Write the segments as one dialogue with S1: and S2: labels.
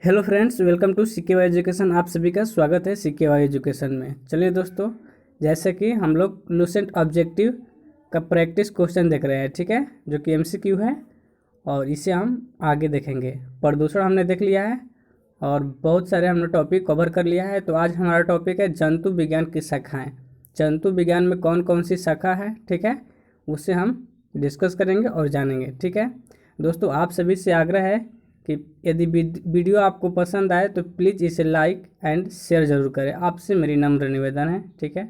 S1: Hello friends, welcome to CK Y education. आप सभी का स्वागत है सीके वाई एजुकेशन में। चलिए दोस्तों, जैसे कि हम लोग लुसेंट ऑब्जेक्टिव का प्रैक्टिस क्वेश्चन देख रहे हैं, ठीक है, जो कि एमसीक्यू है और इसे हम आगे देखेंगे। प्रदूषण हमने देख लिया है और बहुत सारे हमने टॉपिक कवर कर लिया है। तो आज हमारा टॉपिक है जंतु विज्ञान की शाखाएँ। जंतु विज्ञान में कौन कौन सी शाखा है, ठीक है, उससे हम डिस्कस करेंगे और जानेंगे, ठीक है। दोस्तों, आप सभी से आग्रह है कि यदि वीडियो आपको पसंद आए तो प्लीज़ इसे लाइक एंड शेयर ज़रूर करें। आपसे मेरी नम्र निवेदन है, ठीक है।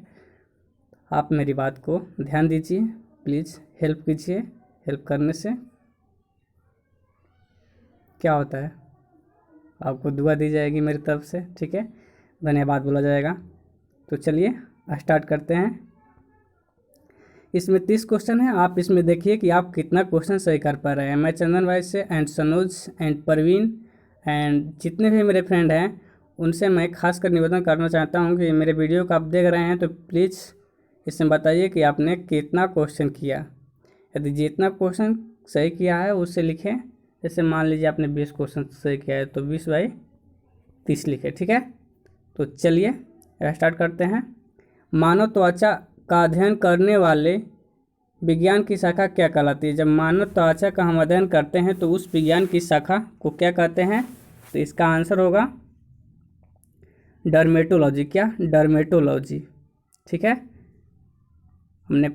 S1: आप मेरी बात को ध्यान दीजिए, प्लीज़ हेल्प कीजिए। हेल्प करने से क्या होता है, आपको दुआ दी जाएगी मेरी तरफ से, ठीक है, धन्यवाद बोला जाएगा। तो चलिए स्टार्ट करते हैं। इसमें 30 क्वेश्चन है। आप इसमें देखिए कि आप कितना क्वेश्चन सही कर पा रहे हैं। मैं चंदन भाई से and Sanoj and Parveen and जितने भी मेरे फ्रेंड हैं उनसे मैं खासकर निवेदन करना चाहता हूं कि मेरे वीडियो को आप देख रहे हैं तो प्लीज़ इसमें बताइए कि आपने कितना क्वेश्चन किया। यदि जितना क्वेश्चन सही किया है उससे लिखें। जैसे मान लीजिए आपने 20 क्वेश्चन सही किया है तो 20/30 लिखे, ठीक है। तो चलिए स्टार्ट करते हैं। मानव त्वचा का अध्ययन करने वाले विज्ञान की शाखा क्या कहलाती है। जब मानव त्वचा का हम अध्ययन करते हैं तो उस विज्ञान की शाखा को क्या कहते हैं। तो इसका आंसर होगा डर्मेटोलॉजी। क्या? डर्मेटोलॉजी, ठीक है। हमने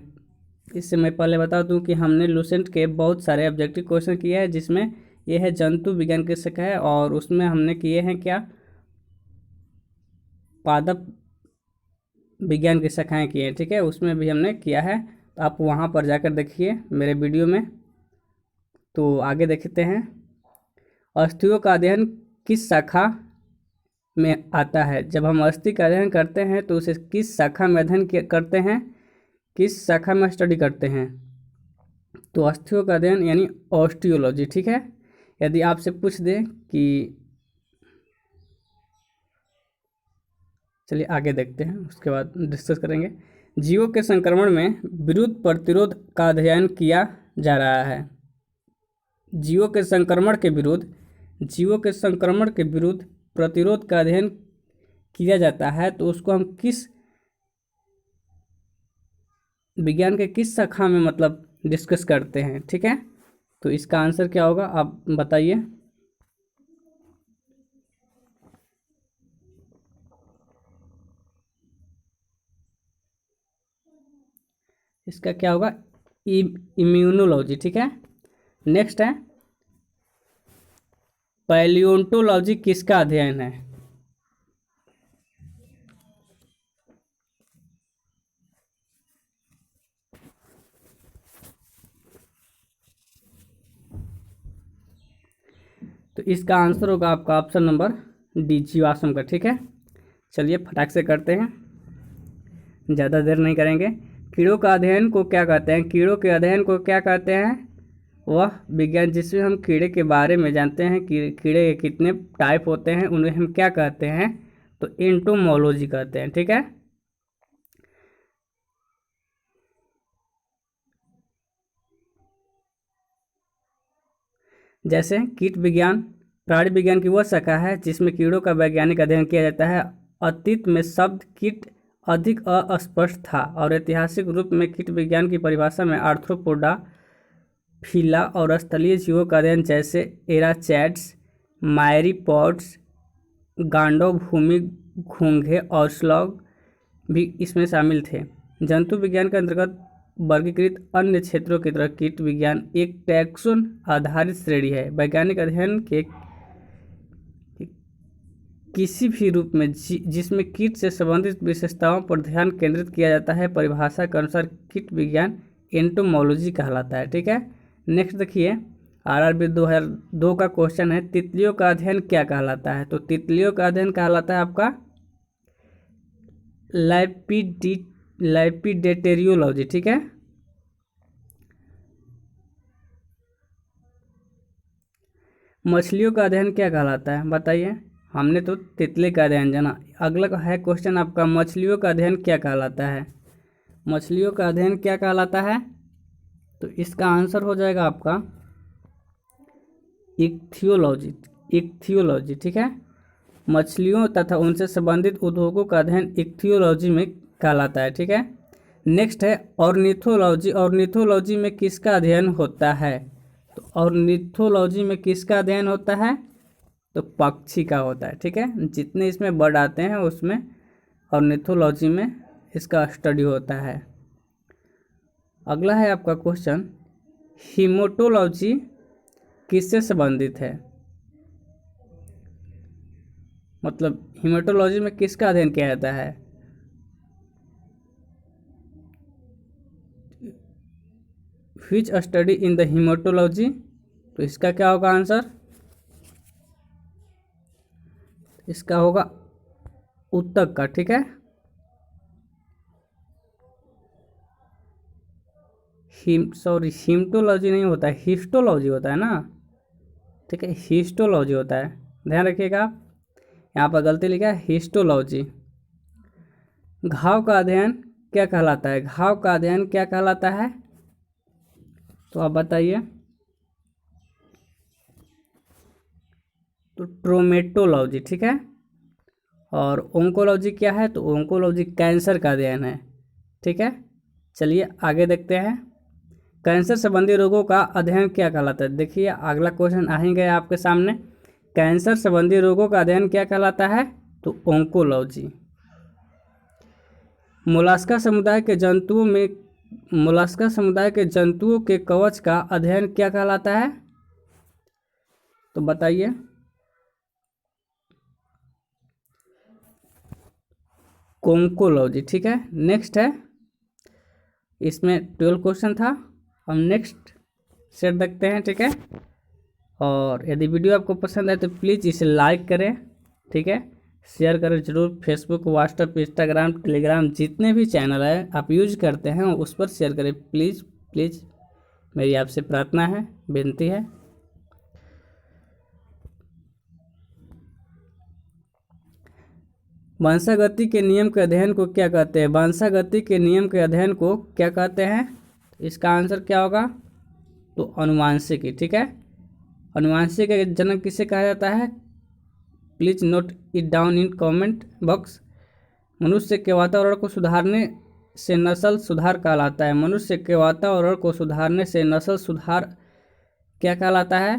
S1: इससे मैं पहले बता दूं कि हमने लुसेंट के बहुत सारे ऑब्जेक्टिव क्वेश्चन किए हैं, जिसमें यह है जंतु विज्ञान की शाखा है और उसमें हमने किए हैं क्या, पादप विज्ञान की शाखाएँ की हैं, ठीक है, उसमें भी हमने किया है। तो आप वहाँ पर जाकर देखिए मेरे वीडियो में। तो आगे देखते हैं, अस्थियों का अध्ययन किस शाखा में आता है। जब हम अस्थि का अध्ययन करते हैं तो उसे किस शाखा में अध्ययन करते हैं, किस शाखा में स्टडी करते हैं। तो अस्थियों का अध्ययन यानी ऑस्टियोलॉजी, ठीक है। यदि आपसे पूछ दे कि, चलिए आगे देखते हैं, उसके बाद डिस्कस करेंगे। जीवों के संक्रमण में विरुद्ध प्रतिरोध का अध्ययन किया जा रहा है। जीवों के संक्रमण के विरुद्ध प्रतिरोध का अध्ययन किया जाता है। तो उसको हम किस विज्ञान के किस शाखा में मतलब डिस्कस करते हैं, ठीक है। तो इसका आंसर क्या होगा, आप बताइए। इसका क्या होगा, इम्यूनोलॉजी, ठीक है। नेक्स्ट है, पैलियोंटोलॉजी किसका अध्ययन है। तो इसका आंसर होगा आपका ऑप्शन नंबर डी, जीवाश्म का, ठीक है। चलिए फटाक से करते हैं, ज़्यादा देर नहीं करेंगे। कीड़ों का अध्ययन को क्या कहते हैं। कीड़ों के अध्ययन को क्या कहते हैं, वह विज्ञान जिसमें हम कीड़े के बारे में जानते हैं कि कीड़े के कितने टाइप होते हैं, उन्हें हम क्या कहते हैं। तो एंटोमोलॉजी कहते हैं, ठीक है। जैसे कीट विज्ञान प्राणी विज्ञान की वह शाखा है जिसमें कीड़ों का वैज्ञानिक अध्ययन किया जाता है। अतीत में शब्द कीट अधिक अस्पष्ट था और ऐतिहासिक रूप में कीट विज्ञान की परिभाषा में आर्थ्रोपोडा, फीला और स्थलीय जीवों का अध्ययन जैसे एराचैड्स, मायरीपॉड्स, गांडों, भूमि घोंघे और स्लॉग भी इसमें शामिल थे। जंतु विज्ञान के अंतर्गत वर्गीकृत अन्य क्षेत्रों की तरह कीट विज्ञान एक टैक्सोन आधारित श्रेणी है। वैज्ञानिक अध्ययन के किसी भी रूप में जिसमें कीट से संबंधित विशेषताओं पर ध्यान केंद्रित किया जाता है, परिभाषा के अनुसार कीट विज्ञान एंटोमोलॉजी कहलाता है, ठीक है। नेक्स्ट देखिए, आरआरबी 2002 का क्वेश्चन है, तितलियों का अध्ययन क्या कहलाता है। तो तितलियों का अध्ययन कहलाता है आपका लैपिडेटेरियोलॉजी, ठीक है। मछलियों का अध्ययन क्या कहलाता है, बताइए। हमने तो तितली का अध्ययन जाना। अगला है क्वेश्चन आपका, मछलियों का अध्ययन क्या कहलाता है। मछलियों का अध्ययन क्या कहलाता है। तो इसका आंसर हो जाएगा आपका इक्थियोलॉजी, इक्थियोलॉजी, ठीक है। मछलियों तथा उनसे संबंधित उद्योगों का अध्ययन इक्थियोलॉजी में कहलाता है, ठीक है। नेक्स्ट है ऑर्निथोलॉजी। ऑर्निथोलॉजी में किसका अध्ययन होता है? तो ऑर्निथोलॉजी में किसका अध्ययन होता है? तो पक्षी का होता है, ठीक है। जितने इसमें बर्ड आते हैं उसमें ऑर्निथोलॉजी में इसका स्टडी होता है। अगला है आपका क्वेश्चन, हीमेटोलॉजी किससे संबंधित है? मतलब हीमेटोलॉजी में किसका अध्ययन किया जाता है? Which study in the haematology? तो इसका क्या होगा आंसर? इसका होगा उत्तक का, ठीक है। हीमेटोलॉजी नहीं होता है, हिस्टोलॉजी होता है ना, ठीक है। हिस्टोलॉजी होता है, ध्यान रखिएगा आप। यहाँ पर गलती लिखा है हिस्टोलॉजी। घाव का अध्ययन क्या कहलाता है? घाव का अध्ययन क्या कहलाता है? तो आप बताइए। तो ट्रोमेटोलॉजी, ठीक है। और ओंकोलॉजी क्या है? तो ओंकोलॉजी कैंसर का अध्ययन है, ठीक है। चलिए आगे देखते हैं, कैंसर संबंधी रोगों का अध्ययन क्या कहलाता है? देखिए अगला क्वेश्चन आ ही गया आपके सामने, कैंसर संबंधी रोगों का अध्ययन क्या कहलाता है? तो ओंकोलॉजी। मोलास्का समुदाय के जंतुओं के कवच का अध्ययन क्या कहलाता है? तो बताइए। कोंकोलॉजी, ठीक है। नेक्स्ट है, इसमें 12 क्वेश्चन था, हम नेक्स्ट सेट देखते हैं, ठीक है। और यदि वीडियो आपको पसंद आए तो प्लीज़ इसे लाइक करें, ठीक है। शेयर करें जरूर, फेसबुक, व्हाट्सएप, इंस्टाग्राम, टेलीग्राम जितने भी चैनल है आप यूज करते हैं उस पर शेयर करें, प्लीज़ प्लीज़, मेरी आपसे प्रार्थना है, विनती है। वंशागति के नियम के अध्ययन को क्या कहते हैं? वंशागति के नियम के अध्ययन को क्या कहते हैं? इसका आंसर क्या होगा? तो अनुवांशिकी, ठीक है। अनुवांशिकी का जनक किसे कहा जाता है? Please note it down in comment box. मनुष्य के वातावरण को सुधारने से नस्ल सुधार कहलाता है। मनुष्य के वातावरण को सुधारने से नस्ल सुधार क्या कहलाता है?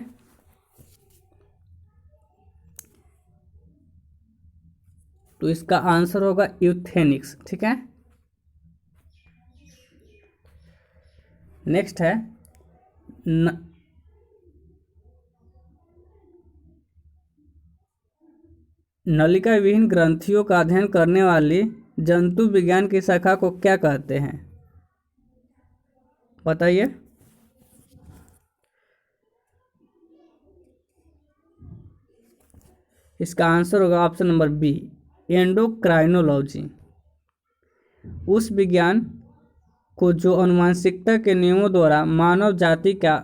S1: तो इसका आंसर होगा यूथेनिक्स, ठीक है। नेक्स्ट है नलिका विहीन ग्रंथियों का अध्ययन करने वाली जंतु विज्ञान की शाखा को क्या कहते हैं? बताइए। इसका आंसर होगा ऑप्शन नंबर बी, एंडोक्राइनोलॉजी। उस विज्ञान को जो आनुवंशिकता के नियमों द्वारा मानव जाति का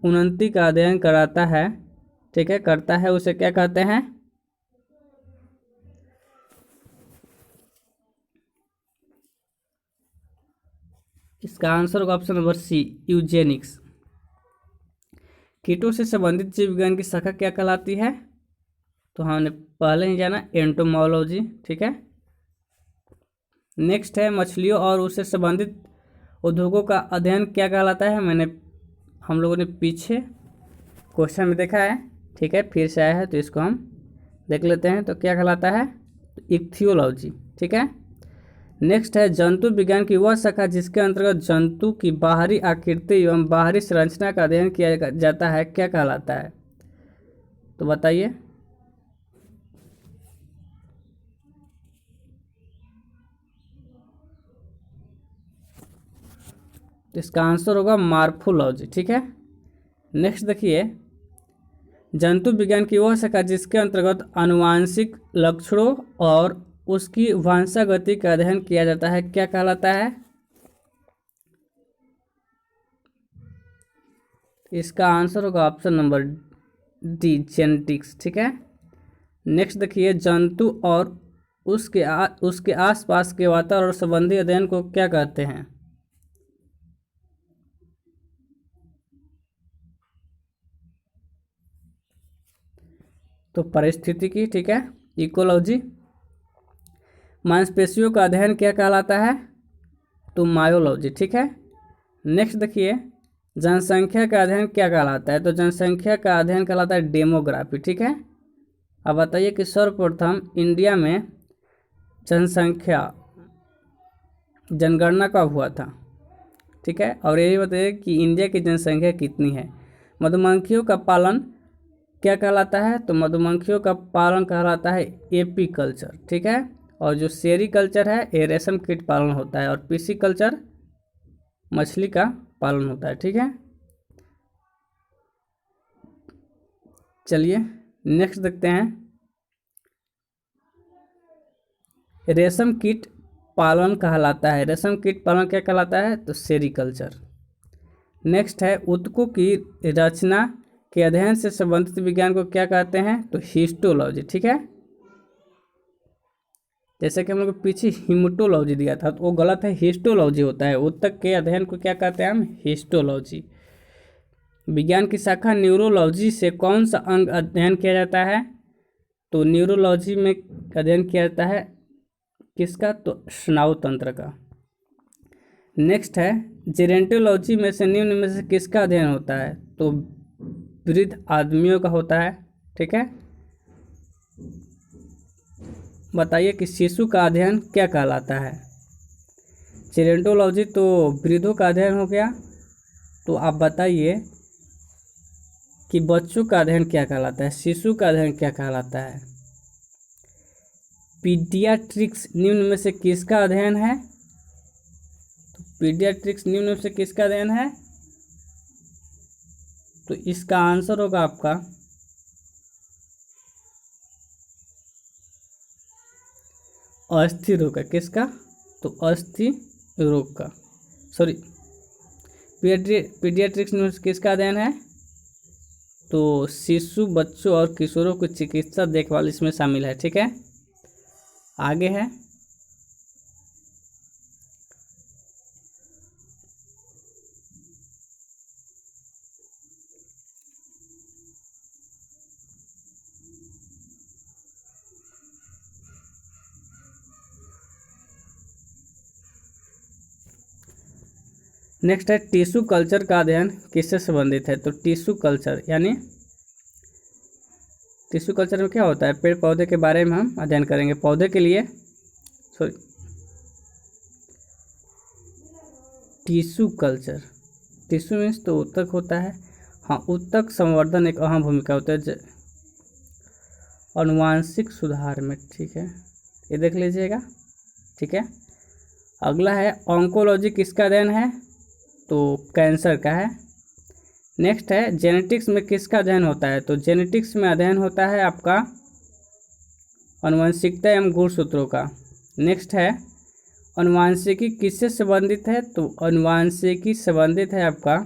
S1: उन्नति का अध्ययन कराता है, ठीक है, करता है, उसे क्या कहते हैं? इसका आंसर होगा ऑप्शन नंबर सी, यूजेनिक्स। कीटों से संबंधित जीव विज्ञान की शाखा क्या कहलाती है? तो हमने पहले ही जाना, एंटोमोलॉजी, ठीक है। नेक्स्ट है मछलियों और उससे संबंधित उद्योगों का अध्ययन क्या कहलाता है? हम लोगों ने पीछे क्वेश्चन में देखा है, ठीक है, फिर से आया है तो इसको हम देख लेते हैं। तो क्या कहलाता है? तो इक्थियोलॉजी, ठीक है। नेक्स्ट है जंतु विज्ञान की वह शाखा जिसके अंतर्गत जंतु की बाहरी आकृति एवं बाहरी संरचना का अध्ययन किया जाता है, क्या कहलाता है? तो बताइए। इसका आंसर होगा मार्फोलॉजी, ठीक है। नेक्स्ट देखिए, जंतु विज्ञान की वह शाखा जिसके अंतर्गत आनुवांशिक लक्षणों और उसकी वंशागति का अध्ययन किया जाता है, क्या कहलाता है? इसका आंसर होगा ऑप्शन नंबर डी, जेनेटिक्स, ठीक है। नेक्स्ट देखिए, जंतु और उसके आसपास के वातावरण संबंधी अध्ययन को क्या कहते हैं? तो पारिस्थितिकी, ठीक है, इकोलॉजी। मांसपेशियों का अध्ययन क्या कहलाता है? तो मायोलॉजी, ठीक है। नेक्स्ट देखिए, जनसंख्या का अध्ययन क्या कहलाता है? तो जनसंख्या का अध्ययन कहलाता है डेमोग्राफी, ठीक है। अब बताइए कि सर्वप्रथम इंडिया में जनगणना कब हुआ था? ठीक है, और यही बताइए कि इंडिया की जनसंख्या कितनी है। मधुमक्खियों का पालन क्या कहलाता है? तो मधुमक्खियों का पालन कहलाता है एपी कल्चर, ठीक है। और जो सेरी कल्चर है ये रेशम कीट पालन होता है, और पीसी कल्चर मछली का पालन होता है, ठीक है। चलिए नेक्स्ट देखते हैं, रेशम कीट पालन कहलाता है, रेशम कीट पालन क्या कहलाता है? तो सेरीकल्चर। नेक्स्ट है, ऊतकों की रचना के अध्ययन से संबंधित विज्ञान को क्या कहते हैं? तो हिस्टोलॉजी, ठीक है। जैसे कि हम लोग पीछे हिमटोलॉजी दिया था तो वो गलत है, हिस्टोलॉजी होता है। ऊतक के अध्ययन को क्या कहते हैं हम? हिस्टोलॉजी। विज्ञान की शाखा न्यूरोलॉजी से कौन सा अंग अध्ययन किया जाता है? तो न्यूरोलॉजी में अध्ययन किया जाता है किसका? तो स्नायु तंत्र का। नेक्स्ट है, जेरेंटोलॉजी में से निम्न में से किसका अध्ययन होता है? तो वृद्ध आदमियों का होता है, ठीक है। बताइए कि शिशु का अध्ययन क्या कहलाता है? जेरेंटोलॉजी तो वृद्धों का अध्ययन हो गया, तो आप बताइए कि बच्चों का अध्ययन क्या कहलाता है? शिशु का अध्ययन क्या कहलाता है? पीडियाट्रिक्स निम्न में से किसका अध्ययन है? तो पीडियाट्रिक्स निम्न में से किसका अध्ययन है? तो इसका आंसर होगा आपका अस्थि रोग का। किसका? तो अस्थि रोग का, सॉरी पीडियाट्रिक्स में किसका अध्ययन है? तो शिशु, बच्चों और किशोरों की चिकित्सा देखभाल इसमें शामिल है, ठीक है। आगे है, नेक्स्ट है, टिश्यू कल्चर का अध्ययन किससे संबंधित है? तो टिश्यू कल्चर यानी टिश्यू कल्चर में क्या होता है? पेड़ पौधे के बारे में हम अध्ययन करेंगे। पौधे के लिए sorry tissue culture, tissue means तो ऊतक होता है। हाँ, ऊतक संवर्धन एक अहम भूमिका होता है अनुवांशिक सुधार में, ठीक है, ये देख लीजिएगा, ठीक है। अगला है, ऑन्कोलॉजी किसका अध्ययन है? तो कैंसर का है। नेक्स्ट है, जेनेटिक्स में किसका अध्ययन होता है? तो जेनेटिक्स में अध्ययन होता है आपका अनुवंशिकता एवं गुणसूत्रों का। नेक्स्ट है, अनुवांशिकी किससे संबंधित है? तो अनुवांशिकी संबंधित है आपका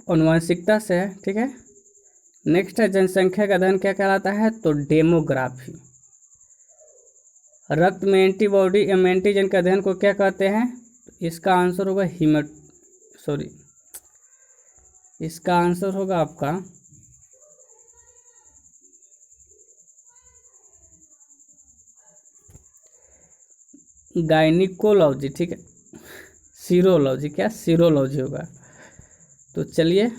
S1: अनुवांशिकता से है, ठीक है। नेक्स्ट है, जनसंख्या का अध्ययन क्या कहलाता है? तो डेमोग्राफी। रक्त में एंटीबॉडी एवं एंटीजन के अध्ययन को क्या कहते हैं? इसका आंसर होगा इसका आंसर होगा आपका गायनिकोलॉजी, ठीक है, सीरोलॉजी, क्या सीरोलॉजी होगा। तो चलिए,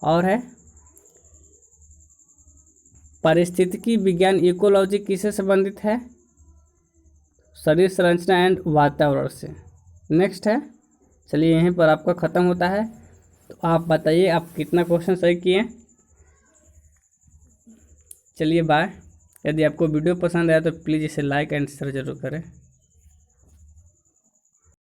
S1: और है पारिस्थितिकी विज्ञान इकोलॉजी किससे संबंधित है? शरीर संरचना एंड वातावरण से। नेक्स्ट है, चलिए यहीं पर आपका ख़त्म होता है। तो आप बताइए आप कितना क्वेश्चन सही किए। चलिए बाय। यदि आपको वीडियो पसंद आया तो प्लीज़ इसे लाइक एंड शेयर जरूर करें।